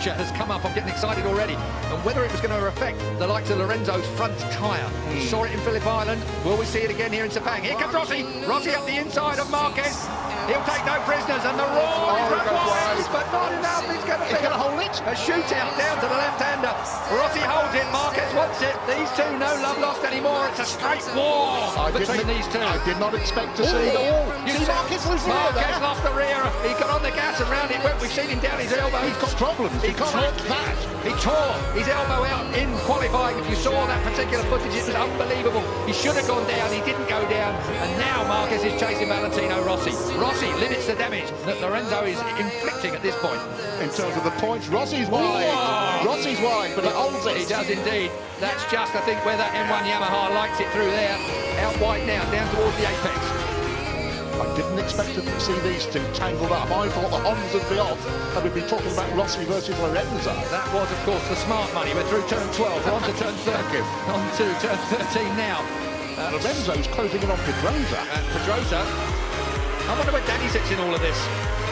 temperature has come up. I'm getting excited already. And whether it was going to affect the likes of Lorenzo's front tyre. We saw it in Phillip Island. Will we see it again here in Sepang? Here comes Rossi. Rossi up the inside of Marques. He'll take no prisoners, and the roar is wide, but not enough. He's going to hold it. A shootout down to the left-hander. Rossi holds it. Marques wants it. These two, no love lost anymore. It's a straight war between these two. I did not expect to see the wall. Marques lost the rear. He got on the gas and round it went. We've seen him down his elbow. He's got problems. He can't hit that. He tore his elbow out in qualifying. If you saw that particular footage, it was unbelievable. He should have gone down. He didn't go down. And now Marques is chasing Valentino Rossi. Rossi limits the damage that Lorenzo is inflicting at this point. In terms of the points, Rossi's wide. Whoa. Rossi's wide, but he holds it. He does indeed. That's just, I think, where that M1 Yamaha likes it through there. Out wide now, down towards the apex. I didn't expect to see these two tangled up. I thought the Hondas would be off, and we'd be talking about Rossi versus Lorenzo. That was, of course, the smart money. We're through turn 12, we're on to turn 13. On to turn 13 now. Lorenzo's closing in on Pedrosa. Pedrosa. I wonder where Danny sits in all of this.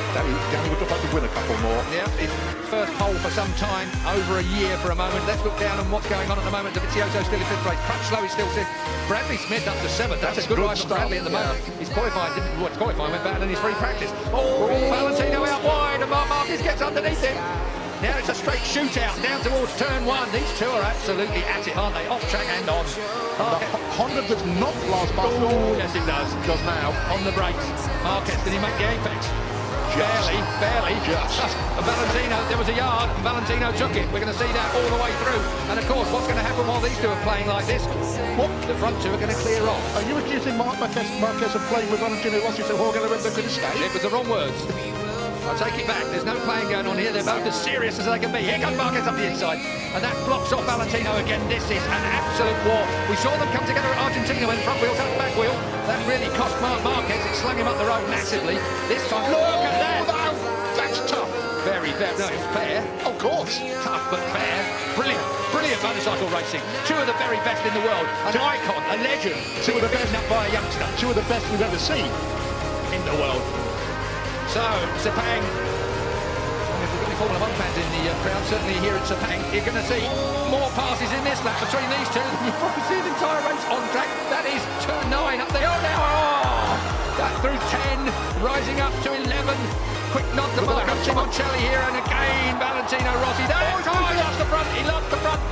Danny would look like to win a couple more. Yeah, his first pole for some time, over a year for a moment. Let's look down on what's going on at the moment. Dovizioso still in fifth place. Crutchlow is still sixth. Bradley Smith up to seventh. That's a good ride for Bradley at the moment. He's qualified, qualifying went better than his free practice. Oh, Valentino out wide, and Marques gets underneath him. Now it's a straight shootout down towards turn one. These two are absolutely at it, aren't they? Off track and on. Honda does not last by. Oh, yes it does. It does now. On the brakes. Marques, did he make the apex? Barely. Just. Valentino, there was a yard, and Valentino took it. We're going to see that all the way through. And of course, what's going to happen while these two are playing like this? The front two are going to clear off. Are you accusing Marques of playing with Valentino Rossi so Jorge Lorenzo could escape? It was the wrong words. I'll take it back. There's no playing going on here. They're both as serious as they can be. Here comes Marques up the inside, and that blocks off Valentino again. This is an absolute war. We saw them come together at Argentina when front wheel touched back wheel. That really cost Marques. It slung him up the road massively. This time, look at that! That's tough. Very fair. No, it's fair. Of course. Tough but fair. Brilliant motorcycle racing. Two of the very best in the world. An icon, a legend. Two of the best up by a youngster. Two of the best we've ever seen in the world. So, Sepang, if we've got any Formula 1 fans in the crowd, certainly here at Sepang, you're going to see more passes in this lap between these two. You've probably seen the entire race on track. That is turn 9 up there. Oh, now, that through 10, rising up to 11. Quick nod to Marco Simoncelli here, and again, Valentino Rossi. He lost the front,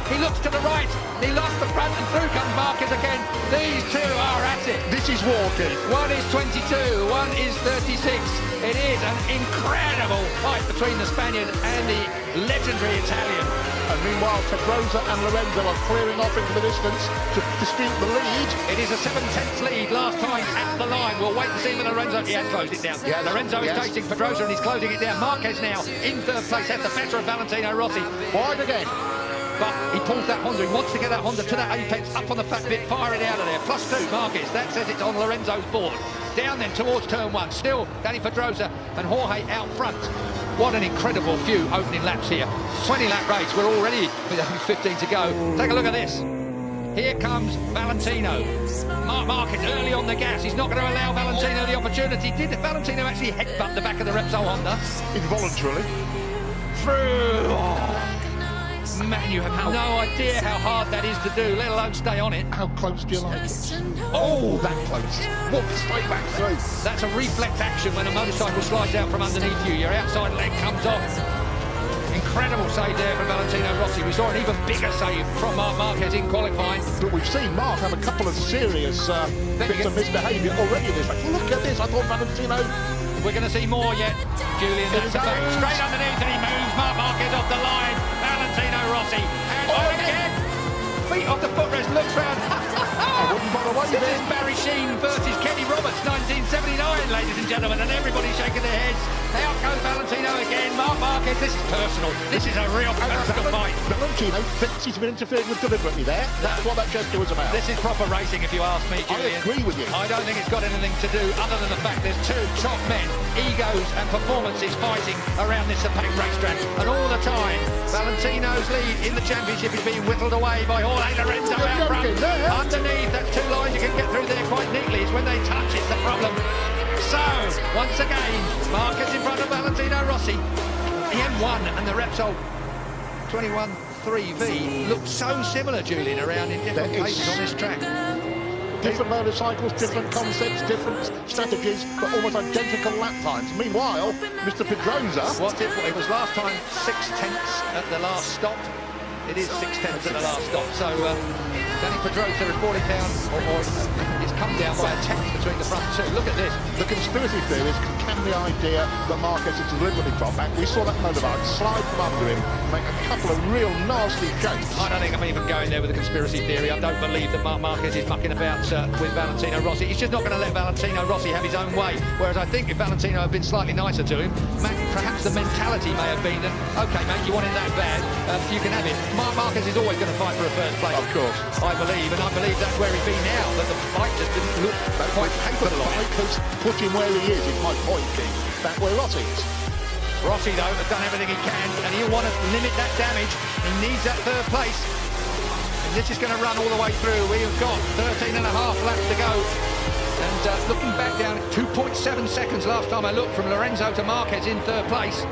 he looks to the right, he lost the front, and through comes Marques again. These two are at it. This is war, Keith. One is 22, one is 36. It is an incredible fight between the Spaniard and the legendary Italian. And meanwhile, Pedrosa and Lorenzo are clearing off into the distance to dispute the lead. It is a 7/10 lead last time at the line. We'll wait and see when Lorenzo... He has closed it down. Yes, Lorenzo is chasing Pedrosa and he's closing it down. Marques now in third place. That's the better of Valentino Rossi. Wide again. But he pulls that Honda. He wants to get that Honda to that apex, up on the fat bit, fire it out of there. +2, Marques. That says it's on Lorenzo's board. Down then towards turn 1. Still, Danny Pedrosa and Jorge out front. What an incredible few opening laps here. 20-lap race. We're already with only 15 to go. Take a look at this. Here comes Valentino. Marques early on the gas. He's not going to allow Valentino the opportunity. Did Valentino actually headbutt the back of the Repsol Honda? Involuntarily. Through. Oh. Man, you have no idea how hard that is to do, let alone stay on it. How close do you like it? Oh, that close. Walk straight back through. That's a reflex action when a motorcycle slides out from underneath you. Your outside leg comes off. Incredible save there from Valentino Rossi. We saw an even bigger save from Marques in qualifying. But we've seen Mark have a couple of serious bits of misbehaviour already in this race. Look at this. I thought Valentino... We're going to see more yet. Julian, that's a fact. Straight underneath and he moves. Marques off the line. Valentino Rossi. And again. Feet off the footrest. Looks round. I wouldn't bother waiting. This is Barry Sheen versus Kenny Roberts, 1979, ladies and gentlemen, and everybody's shaking their heads. Out goes Valentino again. Marques, this is personal. This is a real personal fight. Valentino thinks he's been interfered with deliberately there. That's what that gesture was about. This is proper racing, if you ask me, Julian. I agree with you. I don't think it's got anything to do other than the fact there's two top men, egos and performances fighting around this Sepang racetrack. And all the time, Valentino's lead in the championship is being whittled away by Jorge Lorenzo out front. Underneath, that's two lines you can get through there quite neatly. It's when they touch, it's the problem. So, once again, Marques in front of Valentino Rossi. The M1 and the Repsol 21.3V look so similar, Julian, around in different places on this track. Different motorcycles, different concepts, different strategies, but almost identical lap times. Meanwhile, Mr. Pedrosa... It was last time 6/10 at the last stop. It is 6/10 at the last stop. So Danny Pedrosa has brought it down, or it's come down by a tenth between the front two. Look at this. The conspiracy theorists can the idea that Marques is deliberately dropped back. We saw that motorbike slide from under him, make a couple of real nasty shapes. I don't think I'm even going there with a conspiracy theory. I don't believe that Marques is mucking about with Valentino Rossi. He's just not going to let Valentino Rossi have his own way. Whereas I think if Valentino had been slightly nicer to him, perhaps the mentality may have been that, OK, mate, you want it that bad, you can have it. Marques is always going to fight for a first place. Of course. I believe, and I believe that's where he's been now, but the fight just didn't look quite capable of it. Has put him where he is my point, King. Back where Rossi is. Rossi, though, has done everything he can, and he'll want to limit that damage. He needs that third place. And this is going to run all the way through. We've got 13 and a half laps to go. And looking back down, 2.7 seconds last time I looked from Lorenzo to Marques in third place.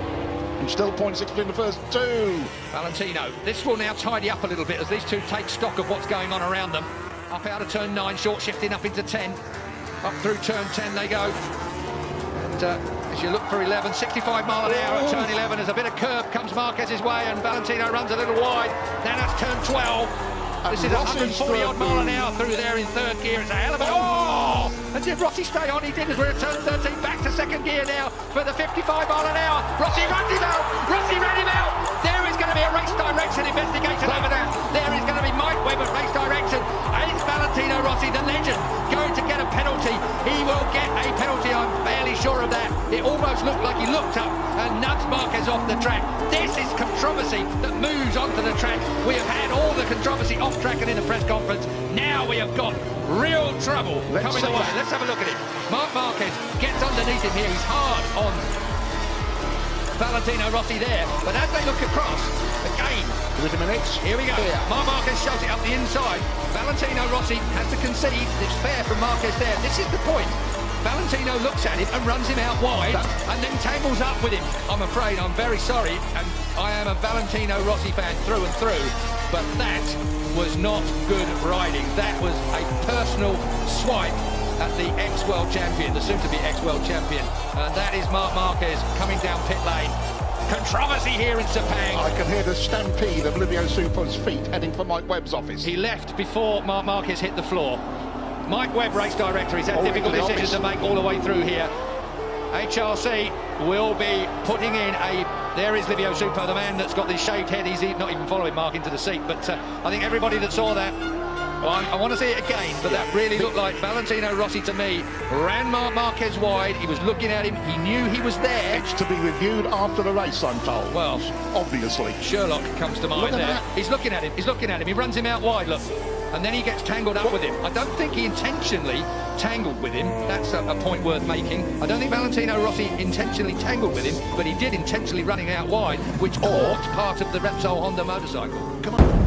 And still 0.6 in the first two. Valentino. This will now tidy up a little bit as these two take stock of what's going on around them. Up out of turn 9, short shifting up into 10. Up through turn 10 they go. And as you look for 11, 65 mile an hour at turn 11, as a bit of curb comes Marques' way and Valentino runs a little wide. Now that's turn 12. This is 140 odd mile an hour through there in third gear. It's a hell of a... Oh! And did Rossi stay on? He did, as we're at turn 13, back to second gear now for the 55 mile an hour. Rossi runs him out! Rossi ran him out! There is going to be a race direction investigation over that. There is going to be Mike Webb at race direction. Is Valentino Rossi, the legend, going to get a penalty? He will get a penalty, I'm fairly sure of that. It almost looked like he looked up and nudged Marques off the track. This is controversy that moves onto the track. We have had all the controversy off track and in the press conference. Now we have got real trouble coming away. Let's have a look at it. Marques gets underneath him here. He's hard on Valentino Rossi there. But as they look across, again, wait a minute. Here we go. Yeah. Marques shoves it up the inside. Valentino Rossi had to concede. It's fair from Marques there. This is the point. Valentino looks at him and runs him out wide and then tangles up with him. I'm afraid, I'm very sorry, and I am a Valentino Rossi fan through and through, but that was not good riding. That was a personal swipe at the ex-world champion, the soon-to-be ex-world champion. That is Marques coming down pit lane. Controversy here in Sepang. I can hear the stampede of Livio Super's feet heading for Mike Webb's office. He left before Marques hit the floor. Mike Webb, race director, he's had difficult decisions to make all the way through here. HRC will be putting in a... There is Livio Super, the man that's got the shaved head. He's not even following Mark into the seat, but I think everybody that saw that, well, I want to see it again, but that really looked like Valentino Rossi to me. Ran Marques wide, he was looking at him, he knew he was there. It's to be reviewed after the race, I'm told. Well, obviously. Sherlock comes to mind there. He's looking at him, he runs him out wide, look. And then he gets tangled up with him. I don't think he intentionally tangled with him. That's a point worth making. I don't think Valentino Rossi intentionally tangled with him, but he did intentionally running out wide, which caught part of the Repsol Honda motorcycle. Come on.